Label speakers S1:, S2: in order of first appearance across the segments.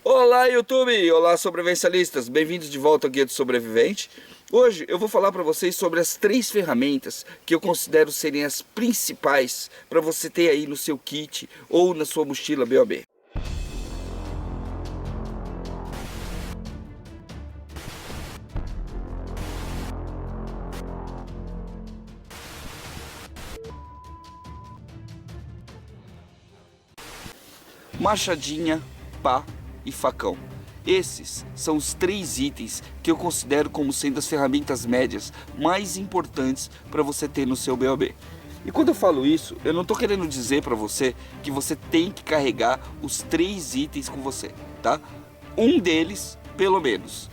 S1: Olá, YouTube! Olá, sobrevivencialistas! Bem-vindos de volta ao Guia do Sobrevivente. Hoje eu vou falar para vocês sobre as 3 ferramentas que eu considero serem as principais para você ter aí no seu kit ou na sua mochila BOB. Machadinha, pá e facão. Esses são os 3 itens que eu considero como sendo as ferramentas médias mais importantes para você ter no seu BOB. E quando eu falo isso, eu não estou querendo dizer para você que você tem que carregar os 3 itens com você, tá? Um deles, pelo menos.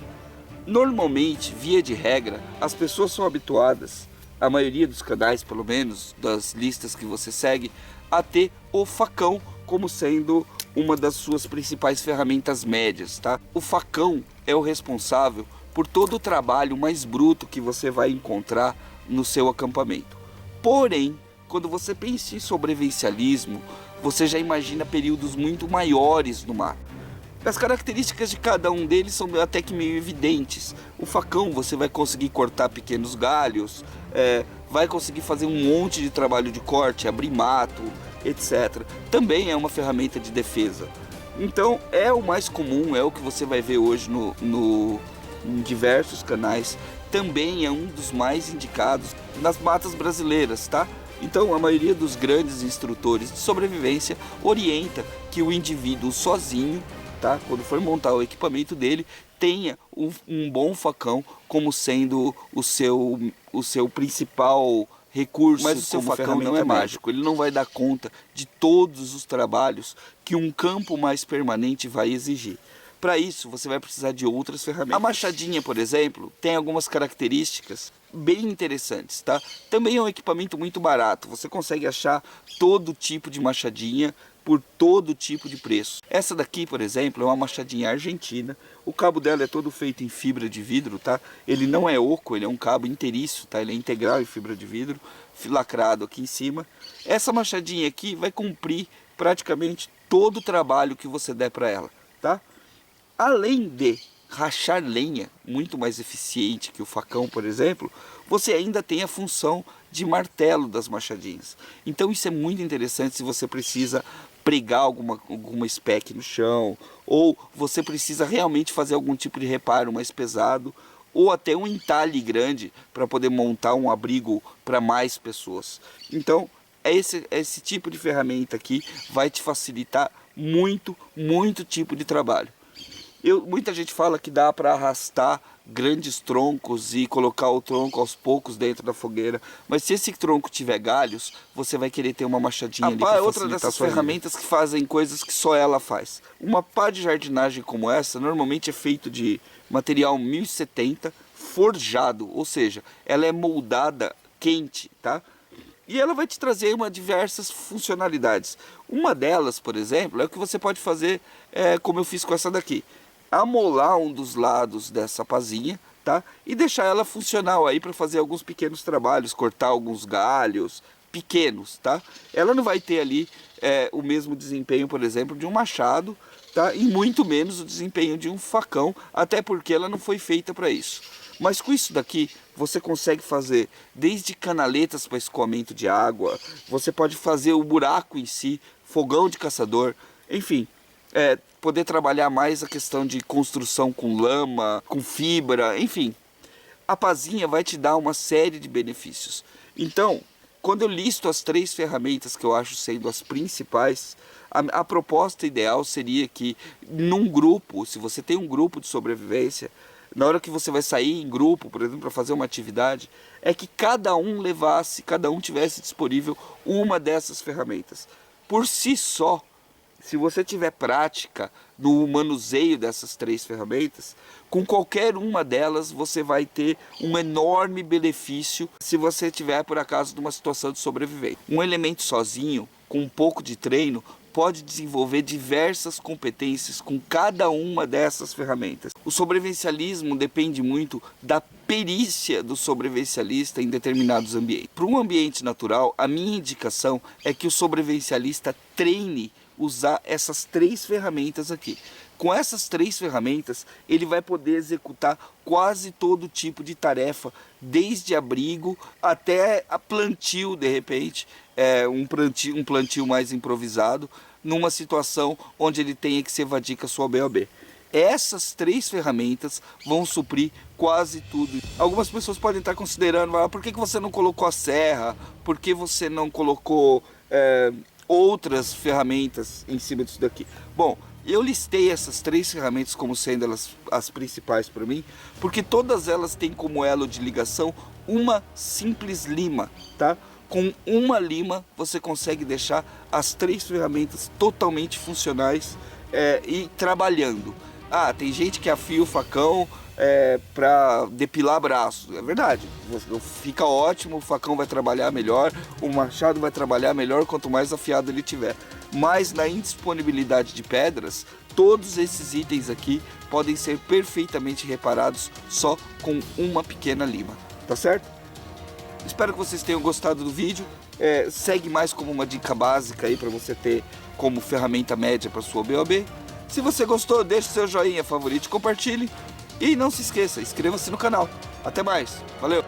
S1: Normalmente, via de regra, as pessoas são habituadas, a maioria dos canais, pelo menos, das listas que você segue, a ter o facão como sendo uma das suas principais ferramentas médias, tá? O facão é o responsável por todo o trabalho mais bruto que você vai encontrar no seu acampamento. Porém, quando você pensa em sobrevivencialismo, você já imagina períodos muito maiores no mar. As características de cada um deles são até que meio evidentes. O facão você vai conseguir cortar pequenos galhos, vai conseguir fazer um monte de trabalho de corte, abrir mato, etc. Também é uma ferramenta de defesa. Então é o mais comum, é o que você vai ver hoje em diversos canais. Também é um dos mais indicados nas matas brasileiras, tá? Então a maioria dos grandes instrutores de sobrevivência orienta que o indivíduo sozinho, tá? Quando for montar o equipamento dele, tenha um bom facão como sendo o seu principal recurso. Mas o seu facão não é mágico, ele não vai dar conta de todos os trabalhos que um campo mais permanente vai exigir. Para isso, você vai precisar de outras ferramentas. A machadinha, por exemplo, tem algumas características bem interessantes, tá? Também é um equipamento muito barato, você consegue achar todo tipo de machadinha por todo tipo de preço. Essa daqui, por exemplo, é uma machadinha argentina. O cabo dela é todo feito em fibra de vidro, tá? Ele não é oco, ele é um cabo inteiriço, tá? Ele é integral em fibra de vidro, lacrado aqui em cima. Essa machadinha aqui vai cumprir praticamente todo o trabalho que você der para ela, tá? Além de rachar lenha, muito mais eficiente que o facão, por exemplo, você ainda tem a função de martelo das machadinhas. Então isso é muito interessante se você precisa pregar alguma spec no chão, ou você precisa realmente fazer algum tipo de reparo mais pesado, ou até um entalhe grande para poder montar um abrigo para mais pessoas. Então esse tipo de ferramenta aqui vai te facilitar muito tipo de trabalho. Muita gente fala que dá para arrastar grandes troncos e colocar o tronco aos poucos dentro da fogueira, mas se esse tronco tiver galhos, você vai querer ter uma machadinha ali para facilitar. A pá é outra dessas ferramentas que fazem coisas que só ela faz. Uma pá de jardinagem como essa normalmente é feito de material 1070 forjado, ou seja, ela é moldada quente, tá? E ela vai te trazer diversas funcionalidades. Uma delas, por exemplo, é o que você pode fazer como eu fiz com essa daqui. Amolar um dos lados dessa pazinha, tá? E deixar ela funcional aí para fazer alguns pequenos trabalhos, cortar alguns galhos pequenos, tá? Ela não vai ter ali o mesmo desempenho, por exemplo, de um machado, tá? E muito menos o desempenho de um facão, até porque ela não foi feita para isso. Mas com isso daqui, você consegue fazer desde canaletas para escoamento de água, você pode fazer o buraco em si, fogão de caçador, enfim, poder trabalhar mais a questão de construção com lama, com fibra, enfim. A pazinha vai te dar uma série de benefícios. Então, quando eu listo as 3 ferramentas que eu acho sendo as principais, a proposta ideal seria que num grupo, se você tem um grupo de sobrevivência, na hora que você vai sair em grupo, por exemplo, para fazer uma atividade, é que cada um tivesse disponível uma dessas ferramentas. Por si só, se você tiver prática no manuseio dessas 3 ferramentas, com qualquer uma delas você vai ter um enorme benefício se você tiver por acaso numa situação de sobrevivência. Um elemento sozinho, com um pouco de treino, pode desenvolver diversas competências com cada uma dessas ferramentas. O sobrevivencialismo depende muito da perícia do sobrevivencialista em determinados ambientes. Para um ambiente natural, a minha indicação é que o sobrevivencialista treine usar essas 3 ferramentas aqui. Com essas 3 ferramentas, ele vai poder executar quase todo tipo de tarefa, desde abrigo até a plantio, de repente, um plantio mais improvisado, numa situação onde ele tenha que se evadir com a sua BOB. Essas 3 ferramentas vão suprir quase tudo. Algumas pessoas podem estar considerando, por que você não colocou a serra? Por que você não colocou outras ferramentas em cima disso daqui? Bom, eu listei essas 3 ferramentas como sendo as principais para mim, porque todas elas têm como elo de ligação uma simples lima, tá? Com uma lima você consegue deixar as 3 ferramentas totalmente funcionais e trabalhando. Tem gente que afia o facão para depilar braços. É verdade, fica ótimo, o facão vai trabalhar melhor, o machado vai trabalhar melhor quanto mais afiado ele tiver. Mas na indisponibilidade de pedras, todos esses itens aqui podem ser perfeitamente reparados só com uma pequena lima, tá certo? Espero que vocês tenham gostado do vídeo. Segue mais como uma dica básica aí para você ter como ferramenta média para sua BOB. Se você gostou, deixe seu joinha, favorite, compartilhe. E não se esqueça, inscreva-se no canal. Até mais, valeu!